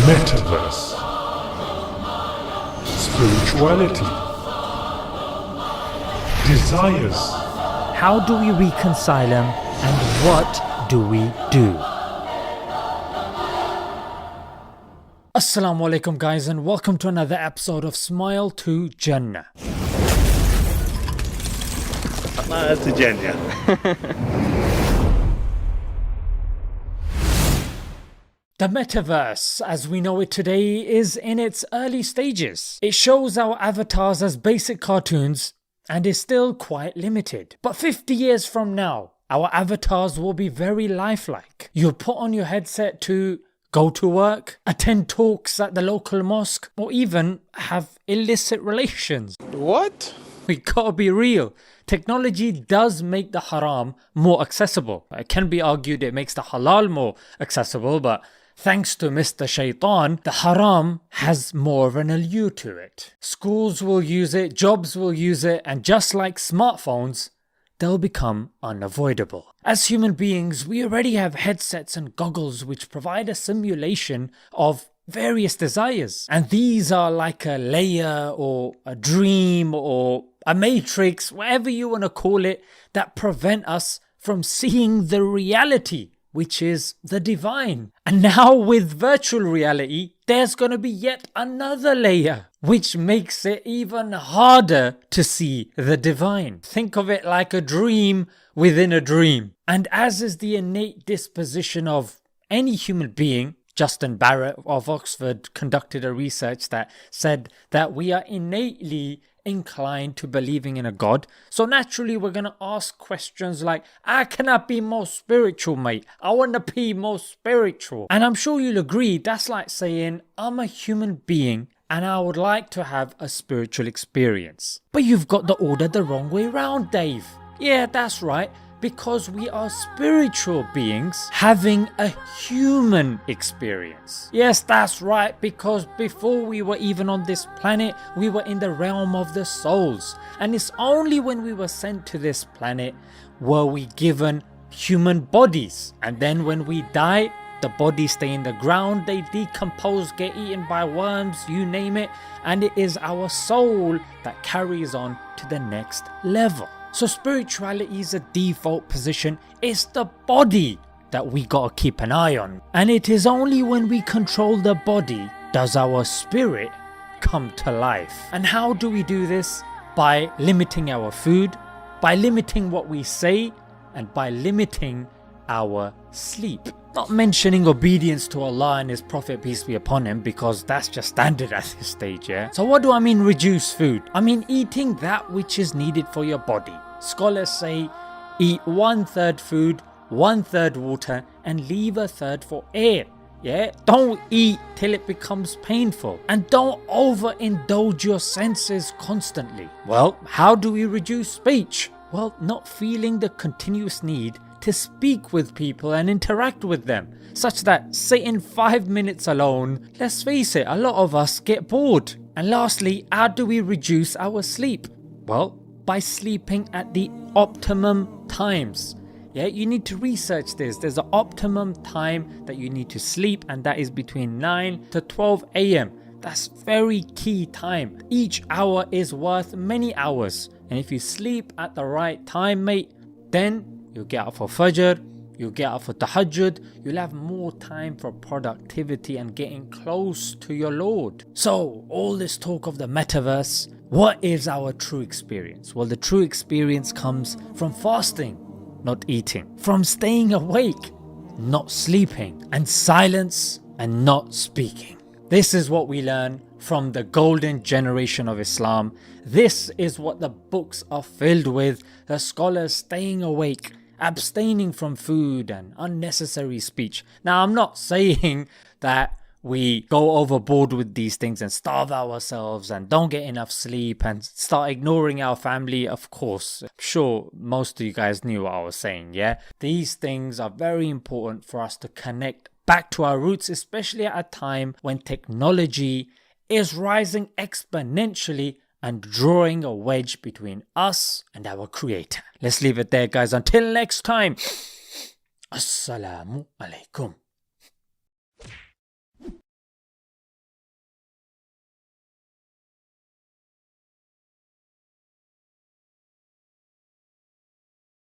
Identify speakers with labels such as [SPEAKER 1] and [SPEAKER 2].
[SPEAKER 1] Metaverse, spirituality, desires.
[SPEAKER 2] How do we reconcile them and what do we do? Assalamu alaikum guys, and welcome to another episode of Smile to Jannah.
[SPEAKER 3] To Jannah.
[SPEAKER 2] The Metaverse, as we know it today, is in its early stages. It shows our avatars as basic cartoons and is still quite limited. But 50 years from now, our avatars will be very lifelike. You'll put on your headset to go to work, attend talks at the local mosque, or even have illicit relations.
[SPEAKER 3] What?
[SPEAKER 2] We gotta be real. Technology does make the haram more accessible. It can be argued it makes the halal more accessible, but thanks to Mr. Shaitan, the haram has more of an allure to it. Schools will use it, jobs will use it, and just like smartphones, they'll become unavoidable. As human beings, we already have headsets and goggles which provide a simulation of various desires. And these are like a layer or a dream or a matrix, whatever you want to call it, that prevent us from seeing the reality, which is the divine. And now with virtual reality, there's going to be yet another layer, which makes it even harder to see the divine. Think of it like a dream within a dream. And as is the innate disposition of any human being, Justin Barrett of Oxford conducted a research that said that we are innately inclined to believing in a God. So naturally we're going to ask questions like, how can I be more spiritual, mate? I want to be more spiritual. And I'm sure you'll agree that's like saying, I'm a human being and I would like to have a spiritual experience. But you've got the order the wrong way round, Dave. Yeah, that's right. Because we are spiritual beings having a human experience. Yes, that's right, because before we were even on this planet, we were in the realm of the souls. And it's only when we were sent to this planet were we given human bodies. And then when we die, the bodies stay in the ground, they decompose, get eaten by worms, you name it. And it is our soul that carries on to the next level. So spirituality is a default position. It's the body that we gotta keep an eye on. And it is only when we control the body does our spirit come to life. And how do we do this? By limiting our food, by limiting what we say, and by limiting our sleep. Not mentioning obedience to Allah and His Prophet, peace be upon him, because that's just standard at this stage, yeah? So what do I mean reduce food? I mean eating that which is needed for your body. Scholars say eat 1/3 food, 1/3 water, and leave 1/3 for air. Yeah, don't eat till it becomes painful, and don't overindulge your senses constantly. Well, how do we reduce speech? Well, not feeling the continuous need to speak with people and interact with them, such that sitting 5 minutes alone, let's face it, a lot of us get bored. And lastly, how do we reduce our sleep? Well, by sleeping at the optimum times. Yeah, you need to research this. There's an optimum time that you need to sleep, and that is between 9 to 12 a.m. That's very key time. Each hour is worth many hours. And if you sleep at the right time, mate, then you'll get up for Fajr, you'll get up for Tahajjud, you'll have more time for productivity and getting close to your Lord. So, all this talk of the Metaverse, what is our true experience? Well, the true experience comes from fasting, not eating, from staying awake, not sleeping, and silence and not speaking. This is what we learn from the golden generation of Islam. This is what the books are filled with, the scholars staying awake, abstaining from food and unnecessary speech. Now, I'm not saying that we go overboard with these things and starve ourselves and don't get enough sleep and start ignoring our family. Of course, I'm sure most of you guys knew what I was saying, yeah? These things are very important for us to connect back to our roots, especially at a time when technology is rising exponentially and drawing a wedge between us and our Creator. Let's leave it there, guys. Until next time, Assalamu alaikum.